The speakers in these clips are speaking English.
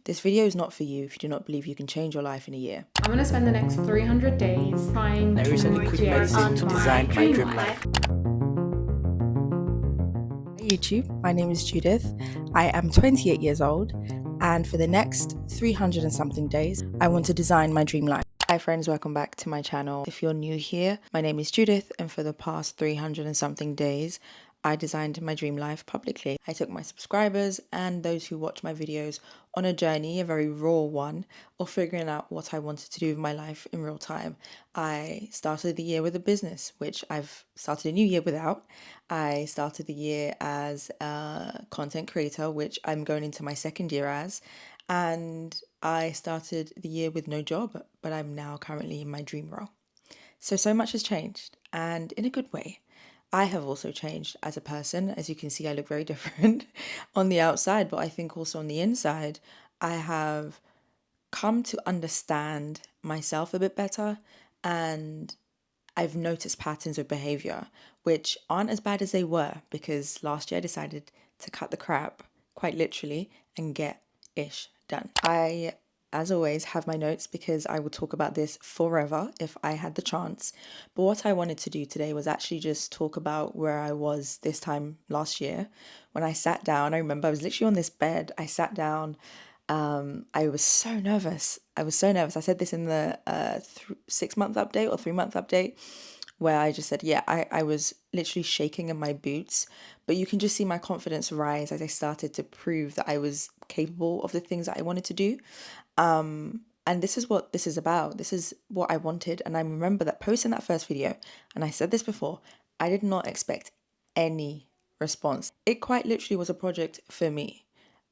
This video is not for you if you do not believe you can change your life in a year. I'm going to spend the next 300 days trying I to recently quit create medicine to design my dream life. Hey YouTube, my name is Judith. I am 28 years old, and for the next 300 and something days, I want to design my dream life. Hi friends, welcome back to my channel. If you're new here, my name is Judith, and for the past 300 and something days, I designed my dream life publicly. I took my subscribers and those who watch my videos on a journey, a very raw one, of figuring out what I wanted to do with my life in real time. I started the year with a business, which I've started a new year without. I started the year as a content creator, which I'm going into my second year as. And I started the year with no job, but I'm now currently in my dream role. So much has changed, and in a good way. I have also changed as a person. As you can see, I look very different on the outside, but I think also on the inside, I have come to understand myself a bit better, and I've noticed patterns of behavior which aren't as bad as they were, because last year I decided to cut the crap, quite literally, and get ish done. I, as always, have my notes because I would talk about this forever if I had the chance. But what I wanted to do today was actually just talk about where I was this time last year. When I sat down, I remember I was literally on this bed. I sat down. I was so nervous. I said this in the 6-month update or 3-month update, where I just said, yeah, I was literally shaking in my boots, but you can just see my confidence rise as I started to prove that I was capable of the things that I wanted to do. And this is what this is about. This is what I wanted. And I remember that posting that first video, and I said this before, I did not expect any response. It quite literally was a project for me.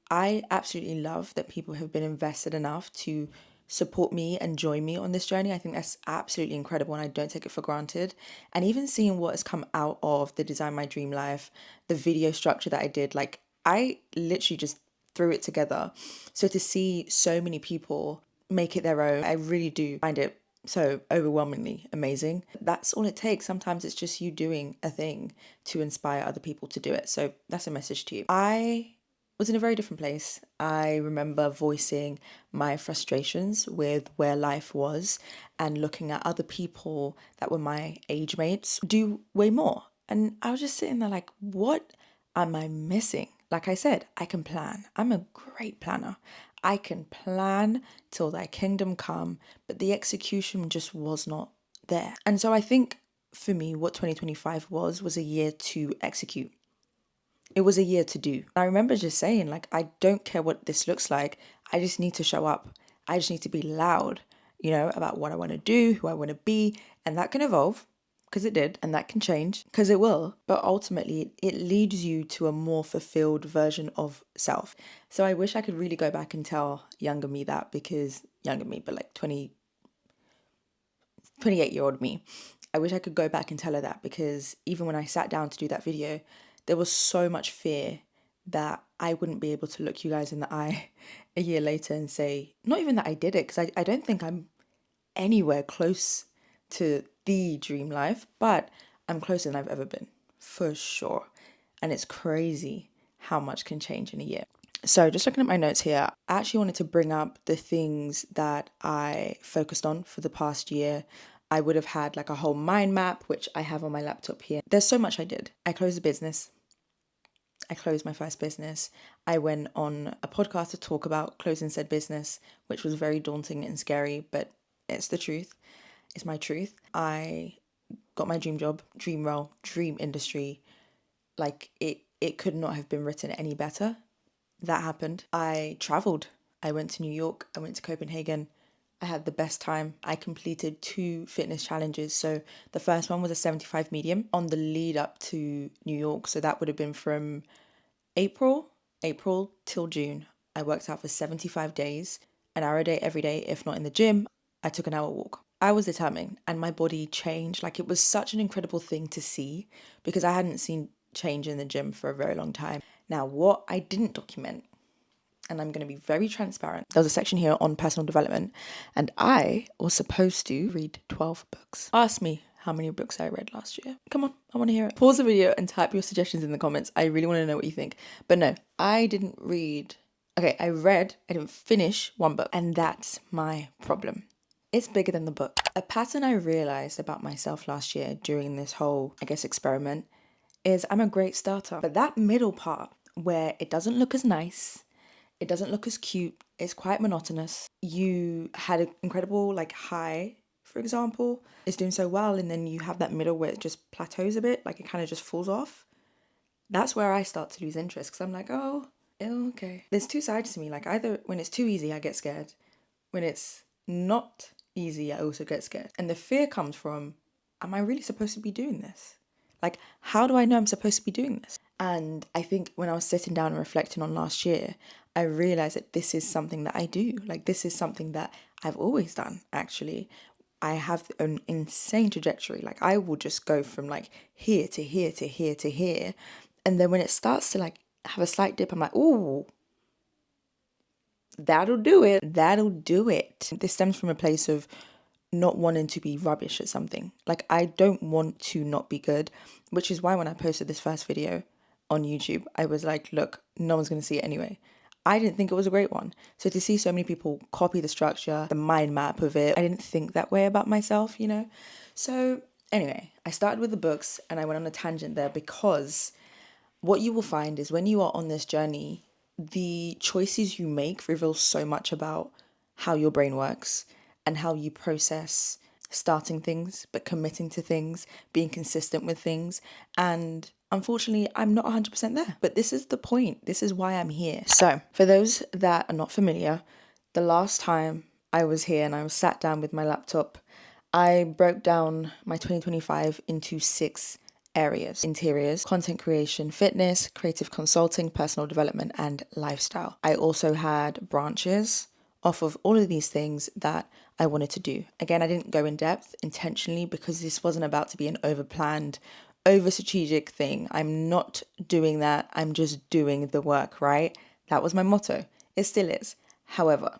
I absolutely love that people have been invested enough to support me and join me on this journey. I think that's absolutely incredible, and I don't take it for granted. And even seeing what has come out of the Design My Dream Life, the video structure that I did, like I literally just threw it together. So to see so many people make it their own, I really do find it so overwhelmingly amazing. That's all it takes. Sometimes it's just you doing a thing to inspire other people to do it. So that's a message to you. I was in a very different place. I remember voicing my frustrations with where life was and looking at other people that were my age mates do way more. And I was just sitting there like, what am I missing? Like I said, I can plan. I'm a great planner. I can plan till thy kingdom come, but the execution just was not there. And so I think for me, what 2025 was a year to execute. It was a year to do. I remember just saying, like, I don't care what this looks like. I just need to show up. I just need to be loud, about what I want to do, who I want to be. And that can evolve, because it did, and that can change, because it will. But ultimately, it leads you to a more fulfilled version of self. So I wish I could really go back and tell younger me that, because younger me, but like 28-year-old me. I wish I could go back and tell her that, because even when I sat down to do that video, there was so much fear that I wouldn't be able to look you guys in the eye a year later and say, not even that I did it, because I don't think I'm anywhere close to the dream life, but I'm closer than I've ever been, for sure. And it's crazy how much can change in a year. So just looking at my notes here, I actually wanted to bring up the things that I focused on for the past year. I would have had like a whole mind map, which I have on my laptop here. There's so much I did. I closed a business. I closed my first business. I went on a podcast to talk about closing said business, which was very daunting and scary, but it's the truth. It's my truth. I got my dream job, dream role, dream industry. Like it could not have been written any better. That happened. I traveled. I went to New York. I went to Copenhagen. I had the best time. I completed 2 fitness challenges. So the first one was a 75 medium on the lead up to New York. So that would have been from April till June. I worked out for 75 days, an hour a day every day. If not in the gym, I took an hour walk. I was determined, and my body changed. Like, it was such an incredible thing to see, because I hadn't seen change in the gym for a very long time. Now, what I didn't document, and I'm going to be very transparent, there was a section here on personal development, and I was supposed to read 12 books. Ask me how many books I read last year. Come on, I want to hear it. Pause the video and type your suggestions in the comments. I really want to know what you think. But no, I didn't read Okay, I didn't finish one book, and that's my problem. It's bigger than the book. A pattern I realized about myself last year during this whole, I guess, experiment is I'm a great starter. But that middle part where it doesn't look as nice, it doesn't look as cute, it's quite monotonous. You had an incredible like high, for example, it's doing so well, and then you have that middle where it just plateaus a bit, like it kind of just falls off. That's where I start to lose interest because I'm like, oh, okay. There's two sides to me. Like either when it's too easy, I get scared. When it's not easy, I also get scared. And the fear comes from, am I really supposed to be doing this? Like, how do I know I'm supposed to be doing this? And I think when I was sitting down and reflecting on last year, I realized that this is something that I do. Like, this is something that I've always done, actually. I have an insane trajectory. Like, I will just go from like here to here to here to here. And then when it starts to like have a slight dip, I'm like, ooh, that'll do it. That'll do it. This stems from a place of not wanting to be rubbish at something. Like, I don't want to not be good, which is why when I posted this first video on YouTube, I was like, look, no one's going to see it anyway. I didn't think it was a great one. So to see so many people copy the structure, the mind map of it, I didn't think that way about myself, you know? So anyway, I started with the books and I went on a tangent there because what you will find is when you are on this journey, the choices you make reveal so much about how your brain works and how you process starting things, but committing to things, being consistent with things. And unfortunately, I'm not 100% there. But this is the point. This is why I'm here. So, for those that are not familiar, the last time I was here and I was sat down with my laptop, I broke down my 2025 into 6 areas: interiors, content creation, fitness, creative consulting, personal development, and lifestyle. I also had branches off of all of these things that I wanted to do. Again, I didn't go in depth intentionally because this wasn't about to be an over-planned, over-strategic thing. I'm not doing that. I'm just doing the work, right? That was my motto. It still is. However,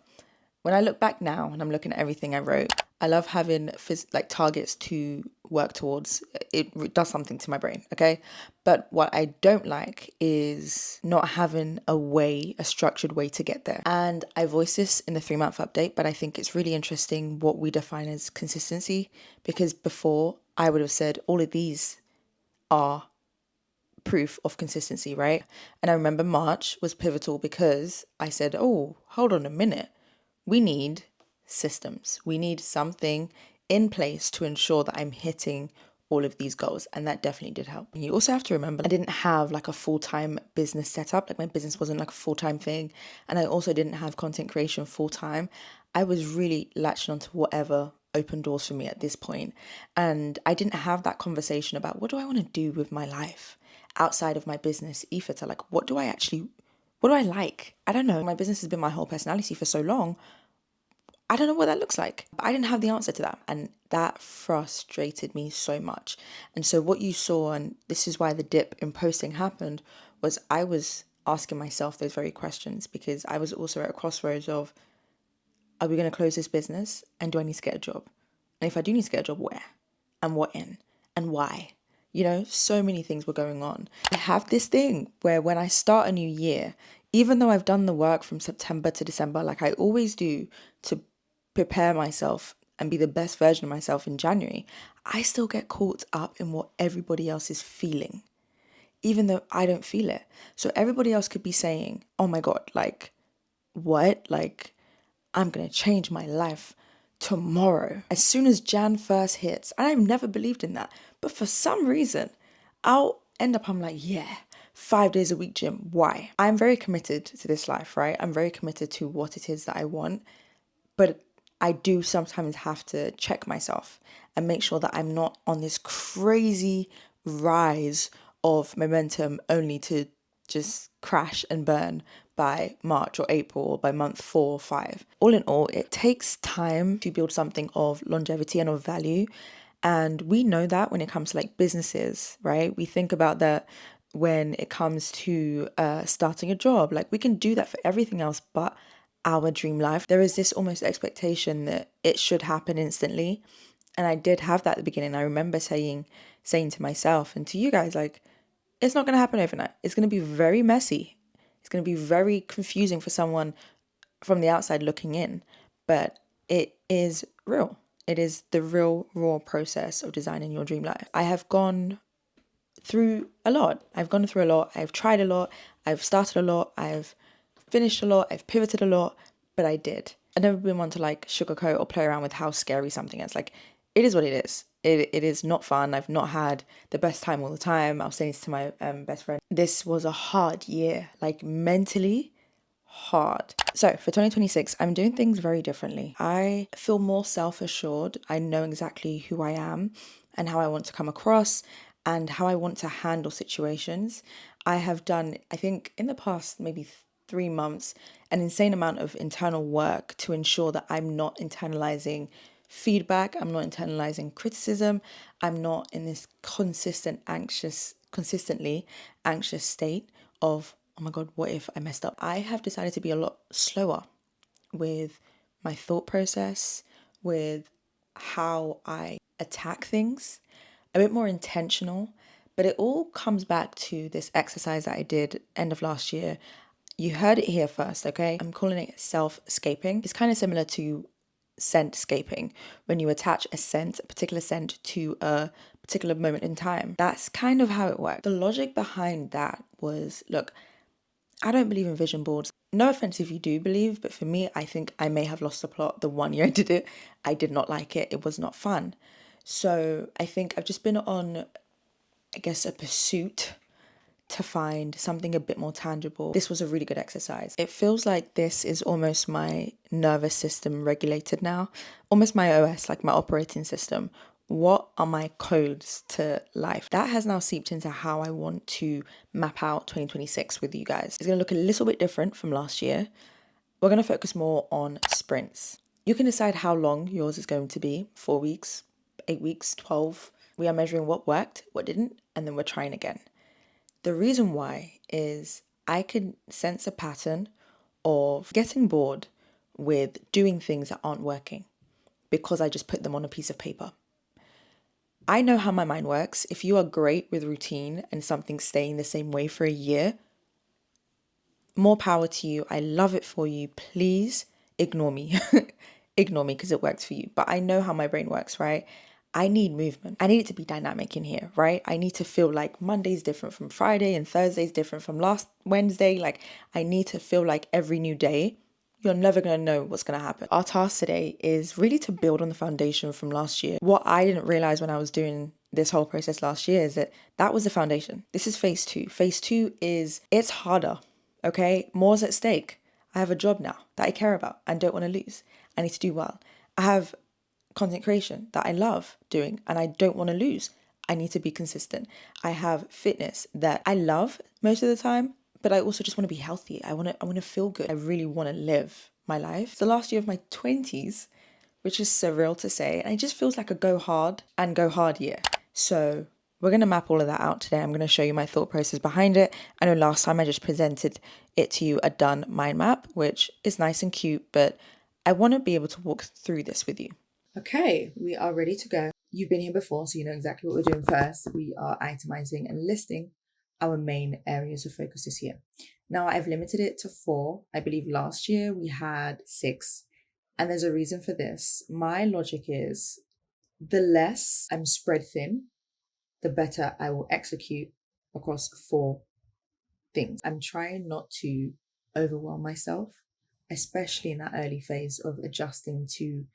when I look back now and I'm looking at everything I wrote, I love having like targets to work towards. It does something to my brain, okay? But what I don't like is not having a structured way to get there. And I voiced this in the 3-month update, but I think it's really interesting what we define as consistency, because before I would have said all of these are proof of consistency, right? And I remember March was pivotal because I said, oh, hold on a minute. We need systems. We need something in place to ensure that I'm hitting all of these goals. And that definitely did help. You also have to remember, I didn't have like a full-time business set up. Like my business wasn't like a full-time thing. And I also didn't have content creation full-time. I was really latching onto whatever opened doors for me at this point. And I didn't have that conversation about what do I want to do with my life outside of my business ether, to like, what do I like? I don't know. My business has been my whole personality for so long. I don't know what that looks like. I didn't have the answer to that. And that frustrated me so much. And so what you saw, and this is why the dip in posting happened, was I was asking myself those very questions because I was also at a crossroads of, are we going to close this business? And do I need to get a job? And if I do need to get a job, where? And what in? And why? You know, so many things were going on. I have this thing where when I start a new year, even though I've done the work from September to December, like I always do to prepare myself and be the best version of myself in January, I still get caught up in what everybody else is feeling, even though I don't feel it. So everybody else could be saying, oh my God, like, what? Like, I'm going to change my life tomorrow. As soon as Jan 1st hits, and I've never believed in that, but for some reason, I'm like, yeah, 5 days a week gym. Why? I'm very committed to this life, right? I'm very committed to what it is that I want, but I do sometimes have to check myself and make sure that I'm not on this crazy rise of momentum only to just crash and burn by March or April or by month 4 or 5. All in all, it takes time to build something of longevity and of value. And we know that when it comes to like businesses, right? We think about that when it comes to starting a job. Like we can do that for everything else but our dream life. There is this almost expectation that it should happen instantly. And I did have that at the beginning. I remember saying to myself and to you guys, like, it's not going to happen overnight. It's going to be very messy. It's going to be very confusing for someone from the outside looking in, but it is real. It is the real raw process of designing your dream life. I have gone through a lot. I've gone through a lot. I've tried a lot. I've started a lot. I've finished a lot. I've pivoted a lot, but I did. I've never been one to like sugarcoat or play around with how scary something is. Like, it is what it is. It is not fun. I've not had the best time all the time. I was saying this to my best friend. This was a hard year, like mentally hard. So for 2026, I'm doing things very differently. I feel more self-assured. I know exactly who I am and how I want to come across and how I want to handle situations. I have done, I think in the past maybe 3 months, an insane amount of internal work to ensure that I'm not internalizing feedback, I'm not internalizing criticism, I'm not in this consistently anxious state of, oh my God, what if I messed up? I have decided to be a lot slower with my thought process, with how I attack things, a bit more intentional. But it all comes back to this exercise that I did end of last year. You heard it here first, okay? I'm calling it self-scaping. It's kind of similar to scent-scaping, when you attach a scent, a particular scent, to a particular moment in time. That's kind of how it worked. The logic behind that was, look, I don't believe in vision boards. No offense if you do believe, but for me, I think I may have lost the plot the 1 year I did it. I did not like it. It was not fun. So I think I've just been on, I guess, a pursuit to find something a bit more tangible. This was a really good exercise. It feels like this is almost my nervous system regulated now, almost my OS, like my operating system. What are my codes to life? That has now seeped into how I want to map out 2026 with you guys. It's going to look a little bit different from last year. We're going to focus more on sprints. You can decide how long yours is going to be, 4 weeks, 8 weeks, 12. We are measuring what worked, what didn't, and then we're trying again. The reason why is I could sense a pattern of getting bored with doing things that aren't working because I just put them on a piece of paper. I know how my mind works. If you are great with routine and something staying the same way for a year, more power to you. I love it for you. Please ignore me. Ignore me because it works for you. But I know how my brain works, right? I need movement. I need it to be dynamic in here, right? I need to feel like Monday's different from Friday and Thursday's different from last Wednesday. Like, I need to feel like every new day, you're never going to know what's going to happen. Our task today is really to build on the foundation from last year. What I didn't realize when I was doing this whole process last year is that that was the foundation. This is phase 2. Phase 2 is, it's harder, okay? More's at stake. I have a job now that I care about and don't want to lose. I need to do well. I have content creation that I love doing and I don't want to lose. I need to be consistent. I have fitness that I love most of the time, but I also just want to be healthy. I want to feel good. I really want to live my life. It's the last year of my 20s, which is surreal to say. And it just feels like a go hard and go hard year. So we're going to map all of that out today. I'm going to show you my thought process behind it. I know last time I just presented it to you, a done mind map, which is nice and cute, but I want to be able to walk through this with you. Okay, we are ready to go. You've been here before, so you know exactly what we're doing first. We are itemizing and listing our main areas of focus this year. Now, I've limited it to 4. I believe last year we had 6, and there's a reason for this. My logic is the less I'm spread thin, the better I will execute across 4 things. I'm trying not to overwhelm myself, especially in that early phase of adjusting to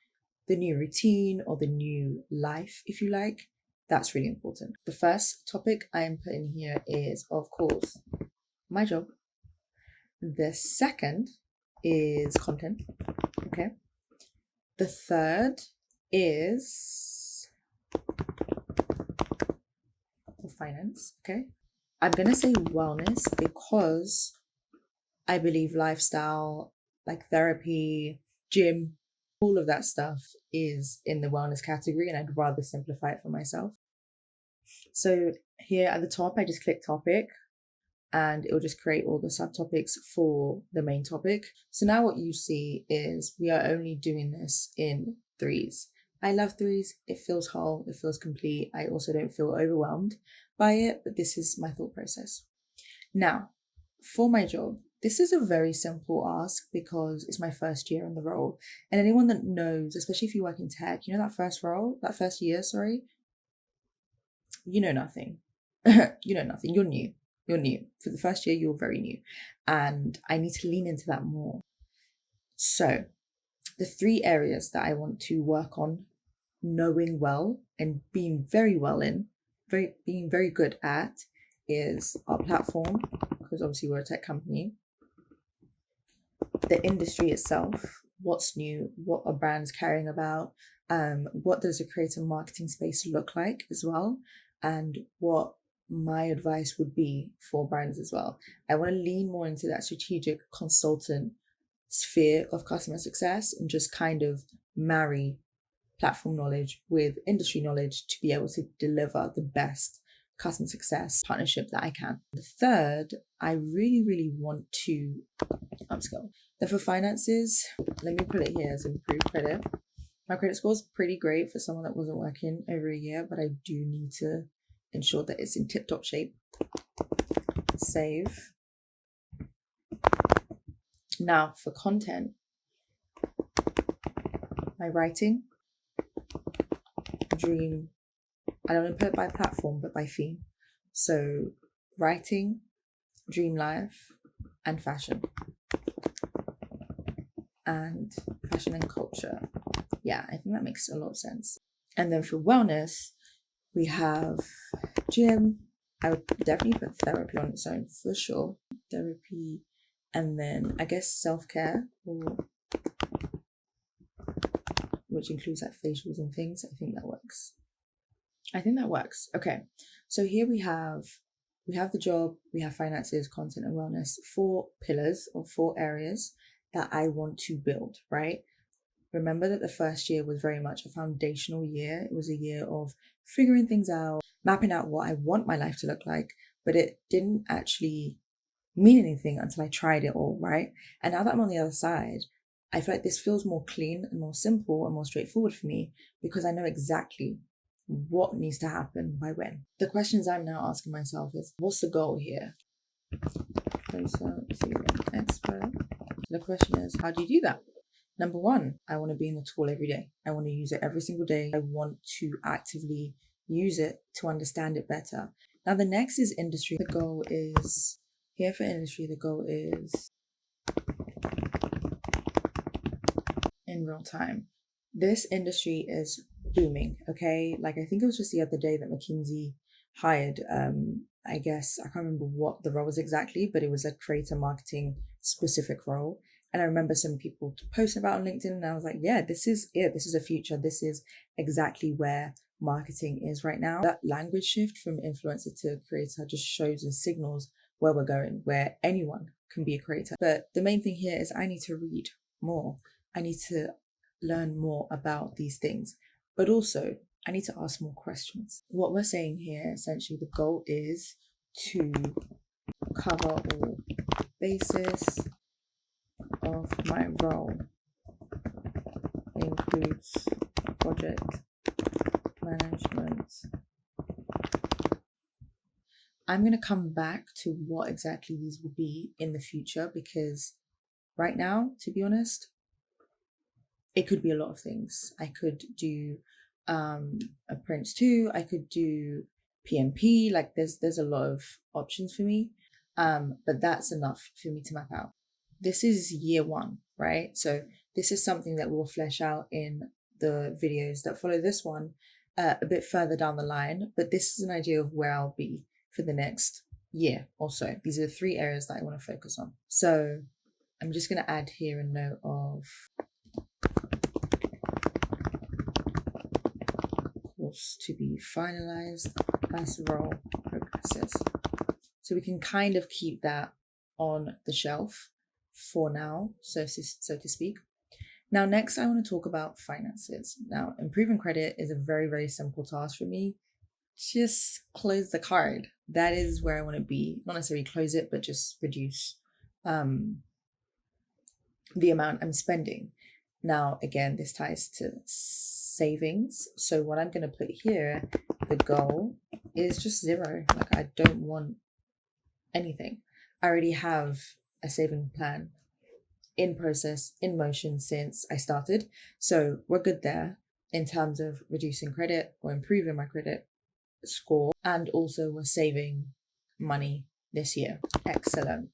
the new routine or the new life, if you like. That's really important. The first topic I am putting here is, of course, my job. The second is content. Okay. The third is finance. Okay. I'm going to say wellness because I believe lifestyle, like therapy, gym, all of that stuff is in the wellness category, and I'd rather simplify it for myself. So here at the top, I just click topic and it will just create all the subtopics for the main topic. So now what you see is we are only doing this in 3s. I love 3s. It feels whole. It feels complete. I also don't feel overwhelmed by it, but this is my thought process. Now, for my job, This is a very simple ask because it's my first year in the role. And anyone that knows, especially if you work in tech, you know that first year, sorry, you know nothing. You know nothing. You're new. You're new. For the first year, you're very new. And I need to lean into that more. So the 3 areas that I want to work on knowing well and being very well in, being very good at is our platform, because obviously we're a tech company, the industry itself, what's new, what are brands caring about, what does a creative marketing space look like as well, and what my advice would be for brands as well. I want to lean more into that strategic consultant sphere of customer success and just kind of marry platform knowledge with industry knowledge to be able to deliver the best customer success partnership that I can. The third, I really, really want to upskill. Then for finances, let me put it here as improved credit. My credit score is pretty great for someone that wasn't working over a year, but I do need to ensure that it's in tip-top shape. Save. Now for content, my writing, dream, I don't want to put it by platform, but by theme. So writing, dream life, and fashion. And fashion and culture. Yeah, I think that makes a lot of sense. And then for wellness, we have gym. I would definitely put therapy on its own for sure. Therapy, and then I guess self-care, which includes like facials and things. I think that works. Okay, so here we have the job, we have finances, content, and wellness. 4 pillars or 4 areas that I want to build, right? Remember that the first year was very much a foundational year. It was a year of figuring things out, mapping out what I want my life to look like, but it didn't actually mean anything until I tried it all, right? And now that I'm on the other side, I feel like this feels more clean and more simple and more straightforward for me because I know exactly what needs to happen by when. The questions I'm now asking myself is, what's the goal here? Closer to an expert. The question is, how do you do that? Number 1, I want to be in the tool every day. I want to use it every single day. I want to actively use it to understand it better. Now, the next is industry. The goal is, here for industry, the goal is in real time. This industry is booming, okay? Like, I think it was just the other day that McKinsey hired, I guess, I can't remember what the role was exactly, but it was a creator marketing specific role. And I remember some people posting about on LinkedIn, and I was like, yeah, this is it. This is a future. This is exactly where marketing is right now. That language shift from influencer to creator just shows and signals where we're going, where anyone can be a creator. But the main thing here is I need to read more. I need to learn more about these things, but also I need to ask more questions. What we're saying here, essentially, the goal is to cover all bases of my role. It includes project management. I'm going to come back to what exactly these will be in the future because right now, to be honest, it could be a lot of things. I could do a Prince 2, I could do PMP, like there's a lot of options for me, but that's enough for me to map out. This is year 1, right? So this is something that we'll flesh out in the videos that follow this one a bit further down the line, but this is an idea of where I'll be for the next year or so. These are the 3 areas that I want to focus on. So I'm just going to add here a note of course to be finalized as role progresses. So we can kind of keep that on the shelf for now, so to speak. Now, next, I want to talk about finances. Now, improving credit is a very, very simple task for me. Just close the card. That is where I want to be. Not necessarily close it, but just reduce the amount I'm spending. Now, again, this ties to savings. So what I'm going to put here, the goal is just 0. Like, I don't want anything. I already have a saving plan in process, in motion since I started. So we're good there in terms of reducing credit or improving my credit score. And also we're saving money this year. Excellent.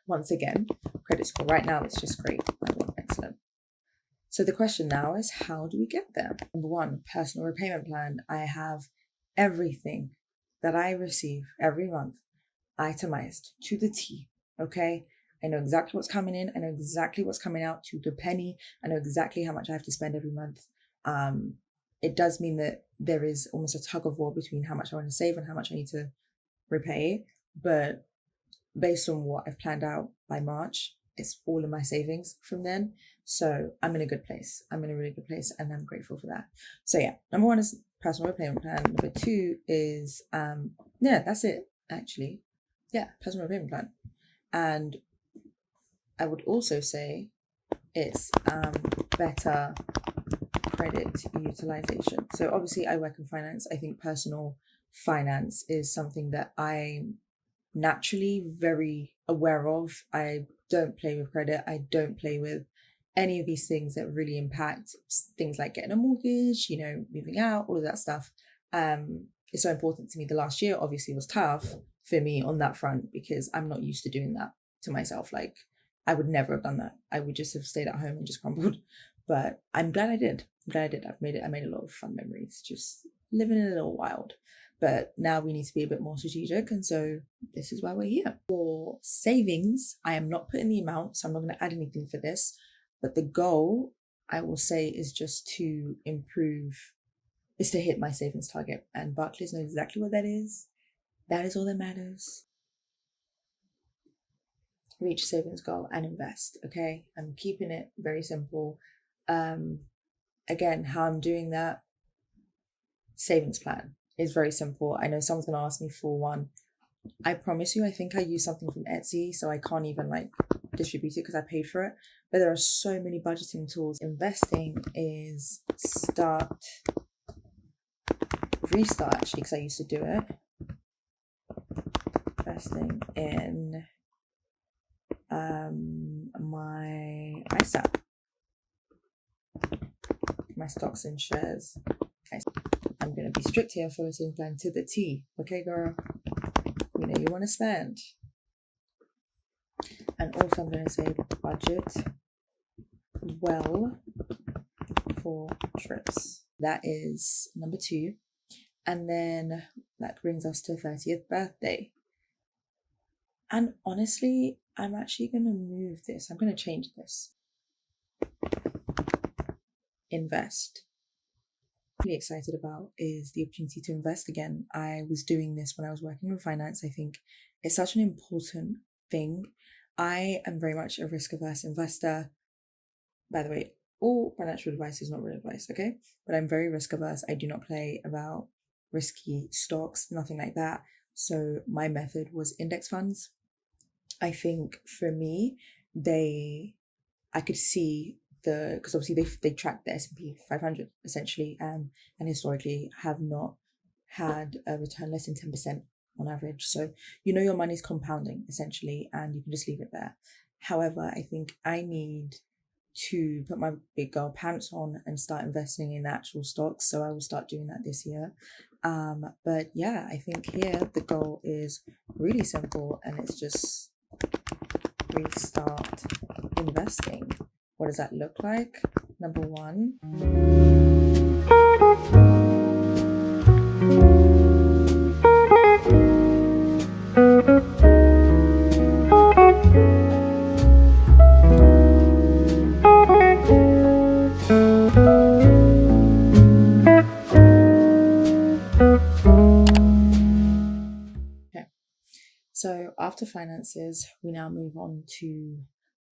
Once again, credit score right now it's just great. Excellent. So the question now is, how do we get there? Number one, personal repayment plan. I have everything that I receive every month itemized to the T. Okay. I know exactly what's coming in. I know exactly what's coming out to the penny. I know exactly how much I have to spend every month. It does mean that there is almost a tug of war between how much I want to save and how much I need to repay. But based on what I've planned out by March, it's all of my savings from then. So I'm in a good place. I'm in a really good place and I'm grateful for that. So yeah, number one is personal repayment plan. Number two is, that's it actually. Yeah, personal repayment plan. And I would also say it's better credit utilization. So obviously I work in finance. I think personal finance is something that I'm naturally very aware of. I don't play with credit. I don't play with any of these things that really impact things like getting a mortgage, moving out, all of that stuff. It's so important to me. The last year obviously was tough for me on that front because I'm not used to doing that to myself. Like I would never have done that. I would just have stayed at home and just crumbled. But I'm glad I did. I made a lot of fun memories, just living in a little wild. But now we need to be a bit more strategic. And so this is why we're here. For savings, I am not putting the amount, so I'm not going to add anything for this. But the goal, I will say, is just to hit my savings target. And Barclays knows exactly what that is. That is all that matters. Reach savings goal and invest, okay? I'm keeping it very simple. Again, how I'm doing that, savings plan is very simple. I know someone's going to ask me for one. I promise you, I think I use something from Etsy, so I can't even distribute it because I paid for it. But there are so many budgeting tools. Investing is restart actually, because I used to do it. Investing in my ISA, my stocks and shares. I'm going to be strict here, follow saving plan to the T. Okay, girl? You want to spend. And also I'm going to say budget well for trips. That is number two. And then that brings us to 30th birthday. And honestly, I'm actually going to move this. I'm going to change this. Invest. Really excited about is the opportunity to invest again. I was doing this when I was working in finance. I think it's such an important thing. I am very much a risk-averse investor. By the way, all financial advice is not real advice, okay? But I'm very risk-averse. I do not play about risky stocks, nothing like that. So my method was index funds. I think for me, I could see because obviously they track the S&P 500 essentially, and historically have not had a return less than 10% on average. So your money's compounding essentially, and you can just leave it there. However, I think I need to put my big girl pants on and start investing in actual stocks. So I will start doing that this year. But yeah, I think here the goal is really simple, and it's just restart investing. What does that look like? Number one. Okay. So after finances, we now move on to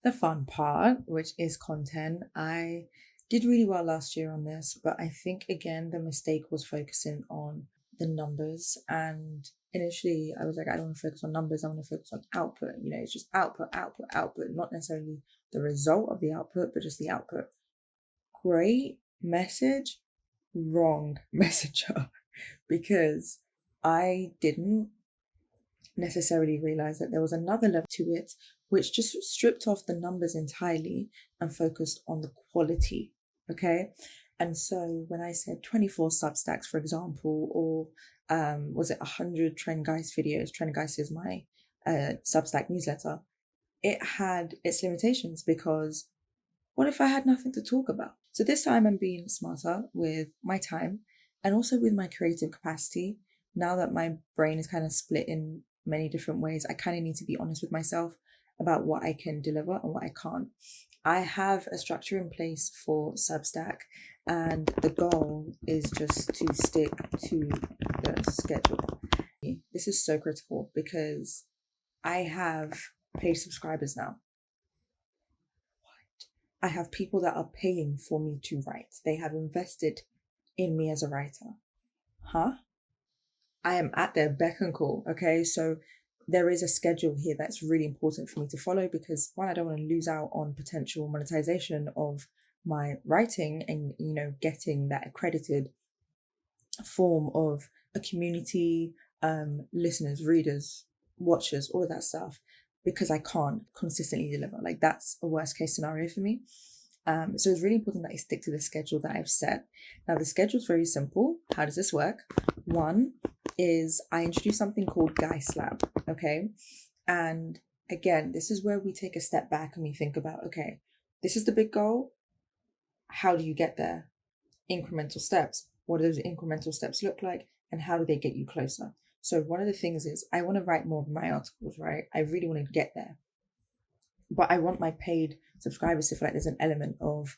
the fun part, which is content. I did really well last year on this, but I think again the mistake was focusing on the numbers. And initially I was like, I don't want to focus on numbers, I want to focus on output. It's just output, not necessarily the result of the output, but just the output. Great message, wrong messenger, because I didn't necessarily realize that there was another level to it, which just stripped off the numbers entirely and focused on the quality. Okay. And so when I said 24 Substacks, for example, or was it 100 Trend Guys videos? Trend Guys is my Substack newsletter. It had its limitations because what if I had nothing to talk about? So this time I'm being smarter with my time and also with my creative capacity. Now that my brain is kind of split in many different ways, I kind of need to be honest with myself about what I can deliver and what I can't. I have a structure in place for Substack, and the goal is just to stick to the schedule. This is so critical because I have paid subscribers now. I have people that are paying for me to write. They have invested in me as a writer. Huh? I am at their beck and call, okay? So there is a schedule here that's really important for me to follow because one, I don't want to lose out on potential monetization of my writing and, getting that accredited form of a community, listeners, readers, watchers, all of that stuff, because I can't consistently deliver. Like that's a worst case scenario for me. So it's really important that I stick to the schedule that I've set. Now the schedule is very simple. How does this work? One is I introduce something called Guy Slab, okay? And again, this is where we take a step back and we think about, okay, this is the big goal. How do you get there? Incremental steps. What do those incremental steps look like? And how do they get you closer? So one of the things is I want to write more of my articles, right? I really want to get there. But I want my paid subscribers to feel like there's an element of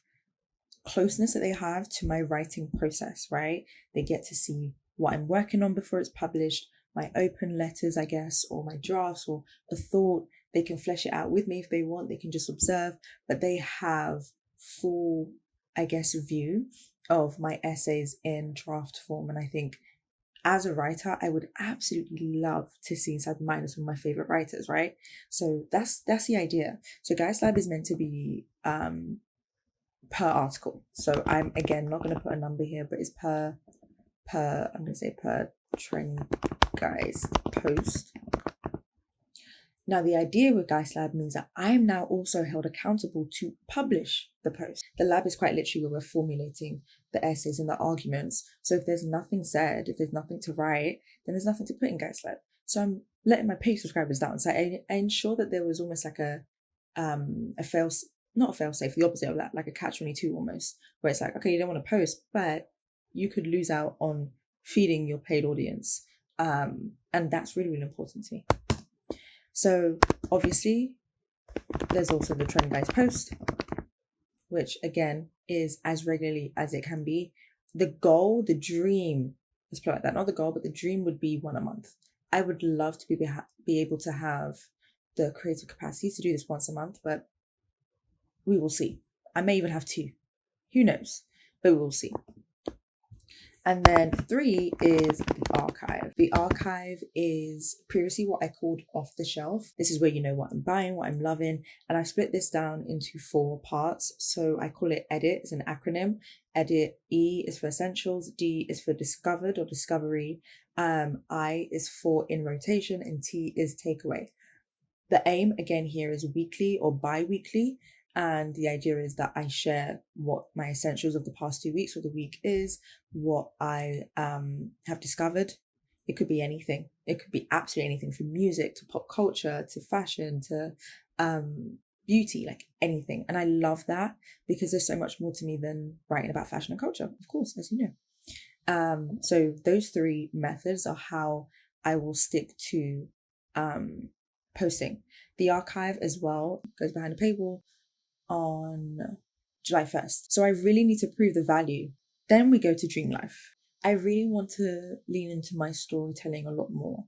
closeness that they have to my writing process, right? They get to see what I'm working on before it's published, my open letters, I guess, or my drafts or a thought. They can flesh it out with me if they want. They can just observe, but they have full, I guess, view of my essays in draft form. And I think as a writer, I would absolutely love to see Inside the Mind as one of my favorite writers, right? So that's the idea. So Guy Slab is meant to be per article. So I'm again not going to put a number here, but it's per I'm going to say per Trend Guys post. Now, the idea with Guy Slab means that I am now also held accountable to publish the post. The lab is quite literally where we're formulating the essays and the arguments. So if there's nothing said, if there's nothing to write, then there's nothing to put in Guy Slab. So I'm letting my paid subscribers down. So I ensure that there was almost like not a fail safe, the opposite of that, like a catch-22 almost, where it's like, okay, you don't want to post, but you could lose out on feeding your paid audience. And that's really, really important to me. So obviously there's also the Trend Guys post, which again is as regularly as it can be. The goal, the dream, let's put it like that, not the goal, but the dream would be one a month. I would love to be able to have the creative capacity to do this once a month, but we will see. I may even have two. Who knows? But we will see. And then 3 is the archive. The archive is previously what I called off the shelf. This is where you know what I'm buying, what I'm loving. And I've split this down into 4 parts. So I call it EDIT, it's an acronym. EDIT, E is for essentials, D is for discovered or discovery, I is for in rotation, and T is takeaway. The aim again here is weekly or bi-weekly. And the idea is that I share what my essentials of the past 2 weeks or the week is, what I have discovered. It could be anything. It could be absolutely anything from music to pop culture to fashion to beauty, like anything. And I love that because there's so much more to me than writing about fashion and culture, of course, as you know. So those 3 methods are how I will stick to posting. The archive as well goes behind a paywall on July 1st. So I really need to prove the value. Then we go to Dream Life. I really want to lean into my storytelling a lot more.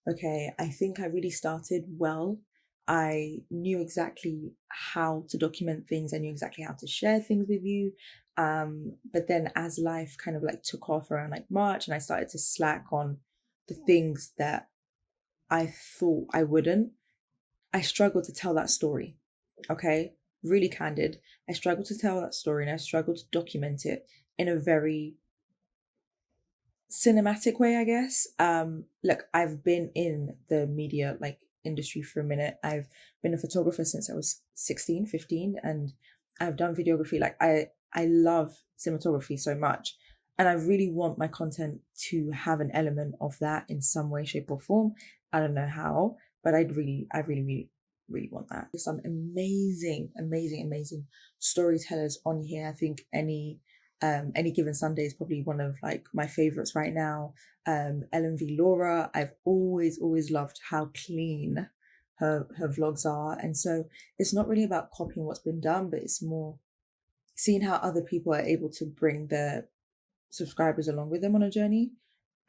Okay, I think I really started well. I knew exactly how to document things. I knew exactly how to share things with you. But then as life kind of like took off around like March and I started to slack on the things that I thought I wouldn't, I struggled to tell that story. Okay, really candid. I struggled to tell that story and I struggled to document it in a very cinematic way, I guess. Look, I've been in the media industry for a minute. I've been a photographer since I was 16, 15, and I've done videography. I love cinematography so much. And I really want my content to have an element of that in some way, shape, or form. I don't know how, but I really want that. There's some amazing, amazing, amazing storytellers on here. I think any Given Sunday is probably one of my favorites right now. Ellen V. Laura, I've always loved how clean her vlogs are. And so it's not really about copying what's been done, but it's more seeing how other people are able to bring their subscribers along with them on a journey.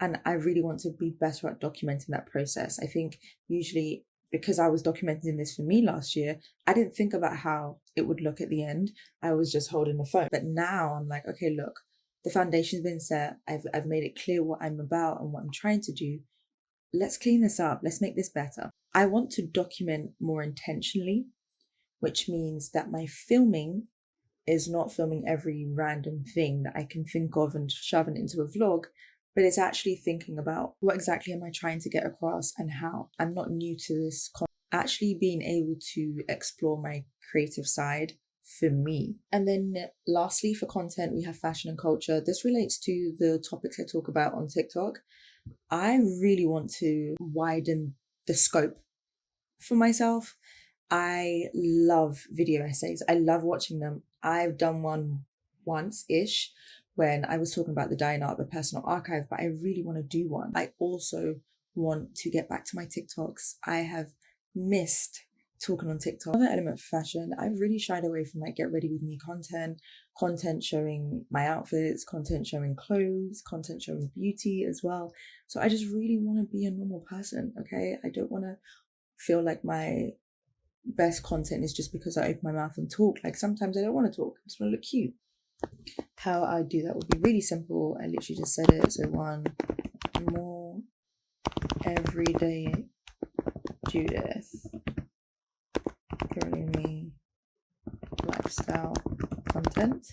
And I really want to be better at documenting that process. I think usually because I was documenting this for me last year, I didn't think about how it would look at the end. I was just holding the phone. But now I'm like, okay, look, the foundation's been set. I've made it clear what I'm about and what I'm trying to do. Let's clean this up. Let's make this better. I want to document more intentionally, which means that my filming is not filming every random thing that I can think of and shoving it into a vlog, but it's actually thinking about what exactly am I trying to get across and how. I'm not new to this. Actually being able to explore my creative side for me. And then lastly, for content, we have fashion and culture. This relates to the topics I talk about on TikTok. I really want to widen the scope for myself. I love video essays. I love watching them. I've done one once-ish when I was talking about the dying art, the personal archive, but I really want to do one. I also want to get back to my TikToks. I have missed talking on TikTok. Another element for fashion, I've really shied away from get ready with me content showing my outfits, content showing clothes, content showing beauty as well. So I just really want to be a normal person, okay? I don't want to feel like my best content is just because I open my mouth and talk. Sometimes I don't want to talk. I just want to look cute. How I do that would be really simple. I literally just said it. So one more everyday Judith. Giving me lifestyle content.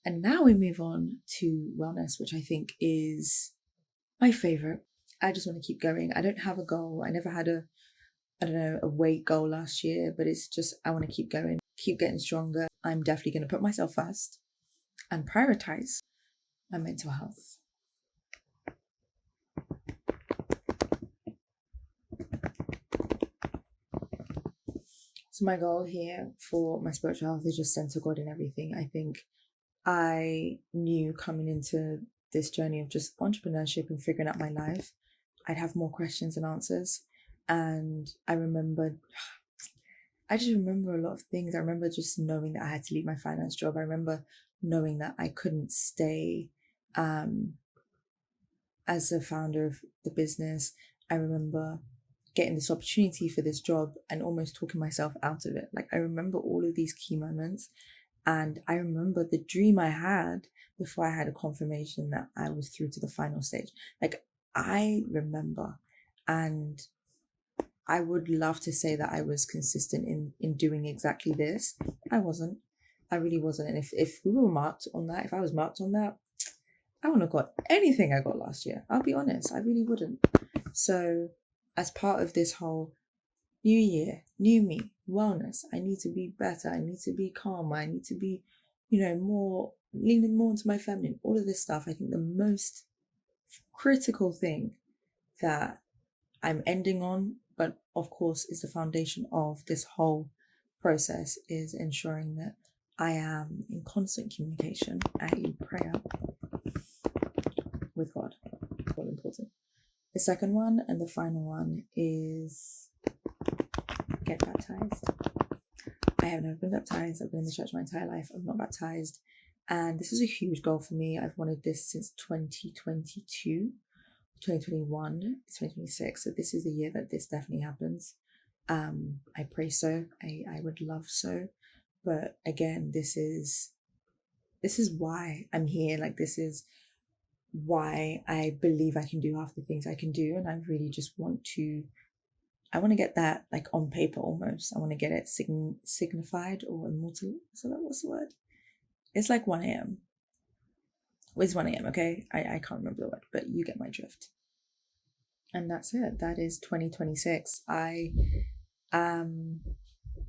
And now we move on to wellness, which I think is my favorite. I just want to keep going. I don't have a goal. I never had a weight goal last year, but it's just, I want to keep going, keep getting stronger. I'm definitely going to put myself first and prioritize my mental health. So my goal here for my spiritual health is just center God in everything. I think I knew coming into this journey of just entrepreneurship and figuring out my life, I'd have more questions than answers. And I just remember a lot of things. I remember just knowing that I had to leave my finance job. I remember knowing that I couldn't stay as a founder of the business. I remember getting this opportunity for this job and almost talking myself out of it. I remember all of these key moments. And I remember the dream I had before I had a confirmation that I was through to the final stage. I remember, and I would love to say that I was consistent in doing exactly this. I wasn't. I really wasn't. And if we were marked on that, if I was marked on that, I wouldn't have got anything I got last year. I'll be honest, I really wouldn't. So as part of this whole new year, new me, wellness, I need to be better. I need to be calmer. I need to be, more leaning more into my feminine, all of this stuff. I think the most critical thing that I'm ending on, but of course is the foundation of this whole process, is ensuring that I am in constant communication, i.e. prayer with God. It's all important. The second one and the final one is get baptized. I have never been baptized. I've been in the church my entire life. I'm not baptized. And this is a huge goal for me. I've wanted this since 2022, 2021, 2026. So this is the year that this definitely happens. I pray so. I would love so. But again, this is why I'm here. This is why I believe I can do half the things I can do, and I really just want to get that like on paper almost. I want to get it signified or immortal. So that what's the word? It's like 1 a.m. It's 1 a.m. Okay, I can't remember the word, but you get my drift. And that's it. That is 2026. I am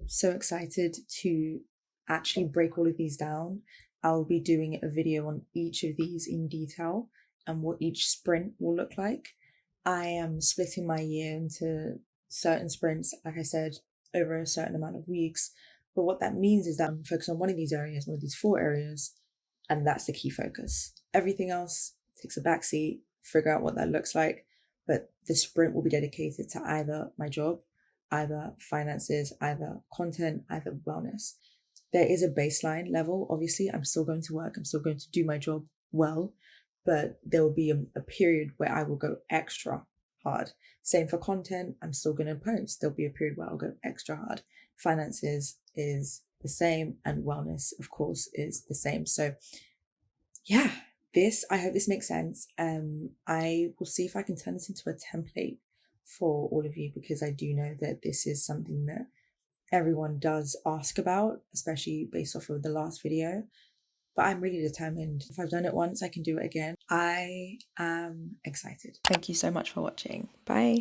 so excited to actually break all of these down. I'll be doing a video on each of these in detail and what each sprint will look like. I am splitting my year into certain sprints, like I said, over a certain amount of weeks. But what that means is that I'm focused on one of these areas, one of these 4 areas, and that's the key focus. Everything else takes a backseat, figure out what that looks like. But the sprint will be dedicated to either my job, either finances, either content, either wellness. There is a baseline level. Obviously, I'm still going to work. I'm still going to do my job well, but there will be a period where I will go extra hard. Same for content. I'm still going to post. There'll be a period where I'll go extra hard. Finances is the same, and wellness, of course, is the same. So yeah, I hope this makes sense. I will see if I can turn this into a template for all of you, because I do know that this is something that everyone does ask about, especially based off of the last video. But I'm really determined. If I've done it once, I can do it again. I am excited. Thank you so much for watching. Bye.